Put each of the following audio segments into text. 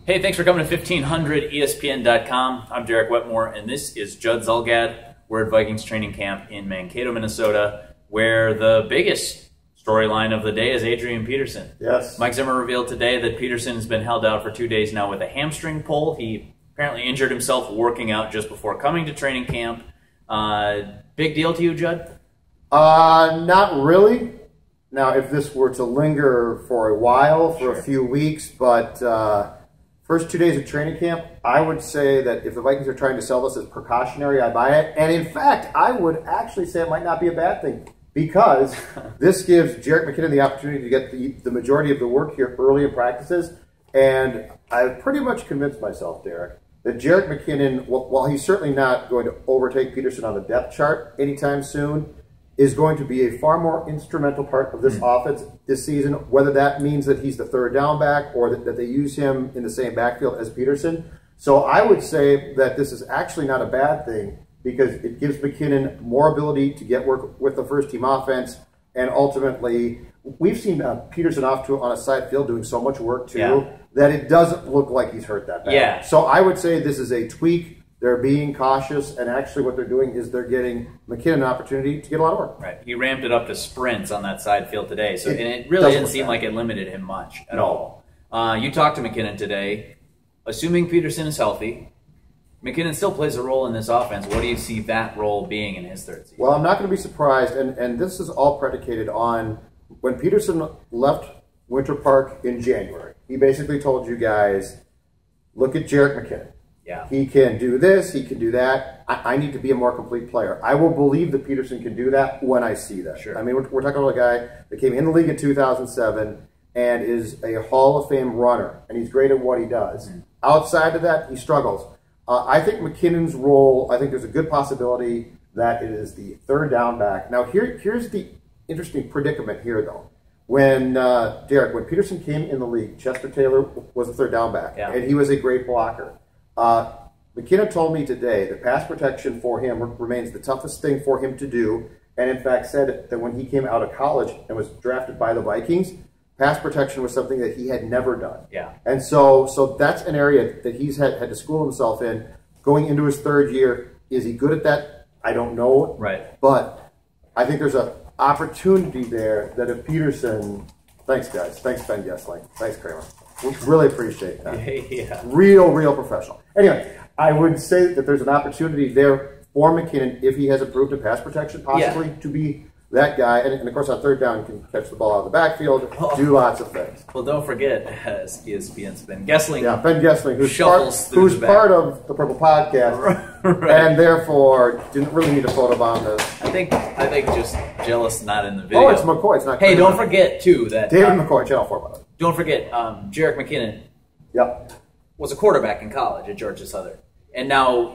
Hey, thanks for coming to 1500ESPN.com. I'm Derek Wetmore, and this is Judd Zulgad. We're at Vikings training camp in Mankato, Minnesota, where the biggest storyline of the day is Adrian Peterson. Yes. Mike Zimmer revealed today that Peterson has been held out for 2 days now with a hamstring pull. He apparently injured himself working out just before coming to training camp. Big deal to you, Judd? Not really. Now, if this were to linger for a while, for a few weeks, but first 2 days of training camp, I would say that if the Vikings are trying to sell this as precautionary, I buy it. And in fact, I would actually say it might not be a bad thing, because this gives Jerick McKinnon the opportunity to get the majority of the work here early in practices. And I've pretty much convinced myself, Derek, that Jerick McKinnon, while he's certainly not going to overtake Peterson on the depth chart anytime soon, is going to be a far more instrumental part of this offense this season, whether that means that he's the third down back or that they use him in the same backfield as Peterson. So I would say that this is actually not a bad thing, because it gives McKinnon more ability to get work with the first-team offense, and ultimately, we've seen Peterson off on a side field doing so much work too, that it doesn't look like he's hurt that bad. Yeah. So I would say this is a tweak. They're being cautious, and actually what they're doing is they're getting McKinnon an opportunity to get a lot of work. Right. He ramped it up to sprints on that side field today, so and it really didn't seem like it limited him much at all. You talked to McKinnon today. Assuming Peterson is healthy, McKinnon still plays a role in this offense. What do you see that role being in his third season? Well, I'm not going to be surprised, and this is all predicated on when Peterson left Winter Park in January. He basically told you guys, look at Jerick McKinnon. Yeah. He can do this, he can do that. I need to be a more complete player. I will believe that Peterson can do that when I see that. Sure. I mean, we're talking about a guy that came in the league in 2007 and is a Hall of Fame runner, and he's great at what he does. Outside of that, he struggles. I think McKinnon's role, I think there's a good possibility that it is the third down back. Now, here's the interesting predicament here, though. When, Derek, when Peterson came in the league, Chester Taylor was a third down back, and he was a great blocker. McKinnon told me today that pass protection for him remains the toughest thing for him to do, and in fact said that when he came out of college and was drafted by the Vikings, pass protection was something that he had never done. Yeah. And so that's an area that he's had to school himself in. Going into his third year, is he good at that? I don't know. Right. But I think there's an opportunity there that if Peterson, thanks guys, thanks Ben Gessling, thanks Kramer. We really appreciate that. Yeah. Real professional. Anyway, I would say that there's an opportunity there for McKinnon, if he has improved in pass protection, possibly to be that guy. And of course, on third down, can catch the ball out of the backfield, do lots of things. Well, don't forget, as ESPN's Ben Gessling. Yeah, Ben Gessling, who's part of the Purple Podcast, right. And therefore didn't really need to photobomb this. I think just jealous not in the video. Oh, it's McCoy. It's not. Hey, don't forget too that David McCoy, Channel 4, by the way. Don't forget, Jerick McKinnon. Yep. Was a quarterback in college at Georgia Southern, and now,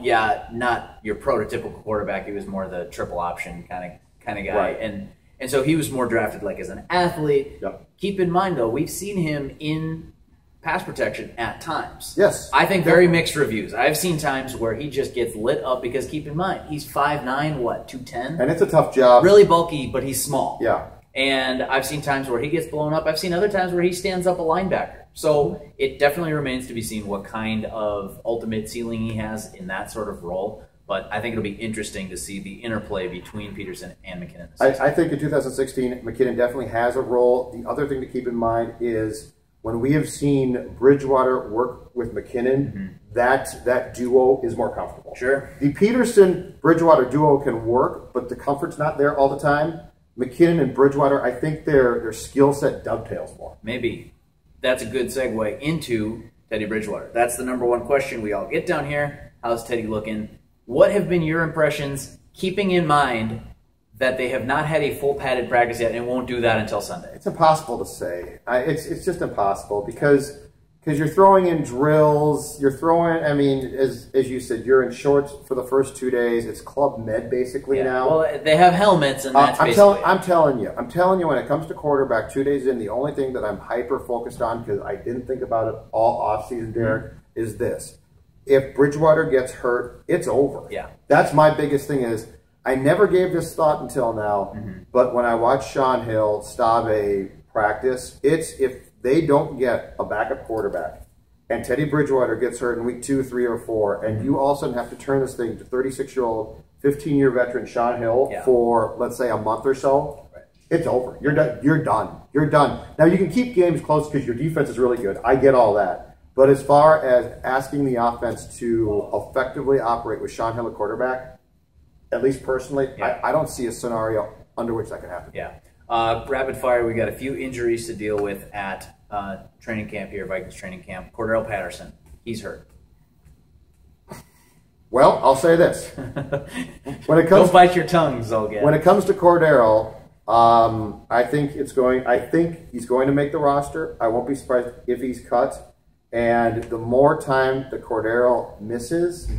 not your prototypical quarterback. He was more the triple option kind of guy, Right. and so he was more drafted like as an athlete. Yep. Keep in mind though, we've seen him in pass protection at times. Yes. I think very mixed reviews. I've seen times where he just gets lit up because keep in mind he's 5'9", 210, And it's a tough job. really bulky, but he's small. Yeah. And I've seen times where he gets blown up. I've seen other times where he stands up a linebacker. So it definitely remains to be seen what kind of ultimate ceiling he has in that sort of role. But I think it'll be interesting to see the interplay between Peterson and McKinnon. I think in 2016, McKinnon definitely has a role. The other thing to keep in mind is when we have seen Bridgewater work with McKinnon, that duo is more comfortable. Sure. The Peterson-Bridgewater duo can work, but the comfort's not there all the time. McKinnon and Bridgewater, I think their skill set dovetails more. Maybe. That's a good segue into Teddy Bridgewater. That's the number one question we all get down here. How's Teddy looking? What have been your impressions, keeping in mind that they have not had a full padded practice yet and won't do that until Sunday? It's impossible to say. It's just impossible because you're throwing in drills. You're throwing, I mean, as you said, you're in shorts for the first 2 days. It's Club Med basically now. Well, they have helmets, and that's I'm telling you, when it comes to quarterback, 2 days in, the only thing that I'm hyper focused on, because I didn't think about it all offseason, Derek, is this. If Bridgewater gets hurt, it's over. Yeah. That's my biggest thing is, I never gave this thought until now, but when I watch Sean Hill, Stave practice, it's if they don't get a backup quarterback, and Teddy Bridgewater gets hurt in week 2, 3, or 4, and you all of a sudden have to turn this thing to 36-year-old, 15-year veteran Sean Hill for, let's say, a month or so, it's over. You're done. You're done. You're done. Now, you can keep games close because your defense is really good. I get all that. But as far as asking the offense to effectively operate with Sean Hill at quarterback, at least personally, I don't see a scenario under which that could happen. Yeah. Rapid fire, we got a few injuries to deal with at training camp here, Vikings training camp. Cordell Patterson, he's hurt. Well, I'll say this. When it comes Don't bite your tongues, Zolgad. When it comes to Cordell, I think he's going to make the roster. I won't be surprised if he's cut. And the more time that Cordell misses,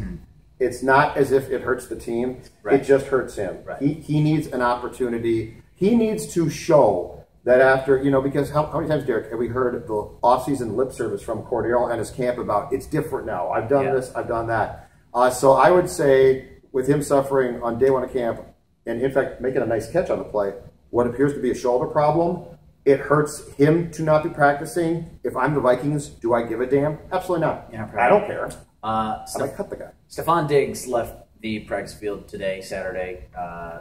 it's not as if it hurts the team. Right. It just hurts him. Right. He needs an opportunity. He needs to show that after, because how many times, Derek, have we heard the offseason lip service from Cordell and his camp about it's different now. I've done this, I've done that. So I would say with him suffering on day 1 of camp, and in fact making a nice catch on the play, what appears to be a shoulder problem, it hurts him to not be practicing. If I'm the Vikings, do I give a damn? Absolutely not. Yeah, I don't care. I might cut the guy. Stephon Diggs left the practice field today, Saturday.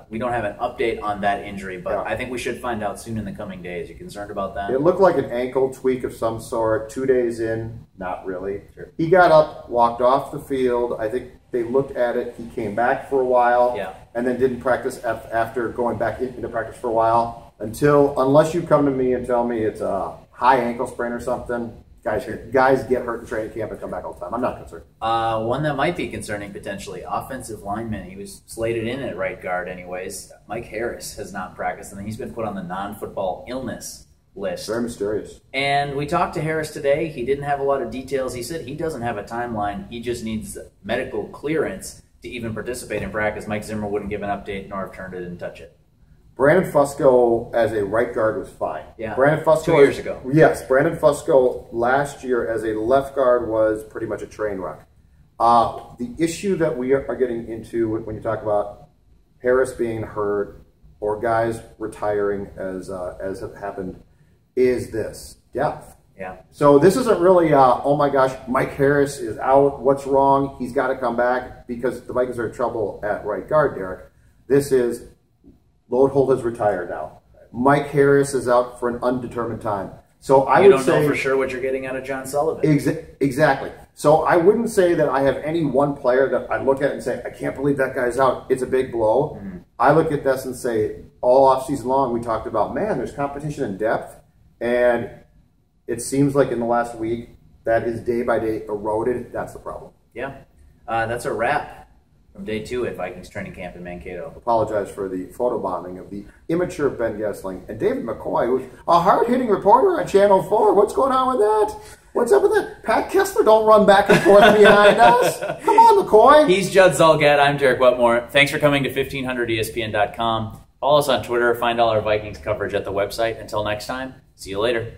We don't have an update on that injury, but I think we should find out soon in the coming days. You concerned about that? It looked like an ankle tweak of some sort. 2 days in, not really. Sure. He got up, walked off the field. I think they looked at it. He came back for a while and then didn't practice after going back into practice for a while unless you come to me and tell me it's a high ankle sprain or something. Guys get hurt in training camp and come back all the time. I'm not concerned. One that might be concerning potentially, offensive lineman. He was slated in at right guard anyways. Mike Harris has not practiced, and he's been put on the non-football illness list. Very mysterious. And we talked to Harris today. He didn't have a lot of details. He said he doesn't have a timeline. He just needs medical clearance to even participate in practice. Mike Zimmer wouldn't give an update, nor have Turner didn't touch it. Brandon Fusco as a right guard was fine. Yeah, Brandon Fusco 2 years ago. Yes, Brandon Fusco last year as a left guard was pretty much a train wreck. The issue that we are getting into when you talk about Harris being hurt or guys retiring as have happened is this depth. Yeah. So this isn't really, oh my gosh, Mike Harris is out. What's wrong? He's got to come back because the Vikings are in trouble at right guard, Derek. This is Lode Holt has retired now. Mike Harris is out for an undetermined time. So I would say know for sure what you're getting out of John Sullivan. Exactly. So I wouldn't say that I have any one player that I look at and say, I can't believe that guy's out. It's a big blow. I look at this and say, all offseason long, we talked about, man, there's competition in depth. And it seems like in the last week, that is day by day eroded. That's the problem. Yeah. That's a wrap from day 2 at Vikings training camp in Mankato. Apologize for the photobombing of the immature Ben Gessling and David McCoy, who's a hard-hitting reporter on Channel 4. What's going on with that? What's up with that? Pat Kessler don't run back and forth behind us. Come on, McCoy. He's Judd Zolgad. I'm Derek Wetmore. Thanks for coming to 1500ESPN.com. Follow us on Twitter. Find all our Vikings coverage at the website. Until next time, see you later.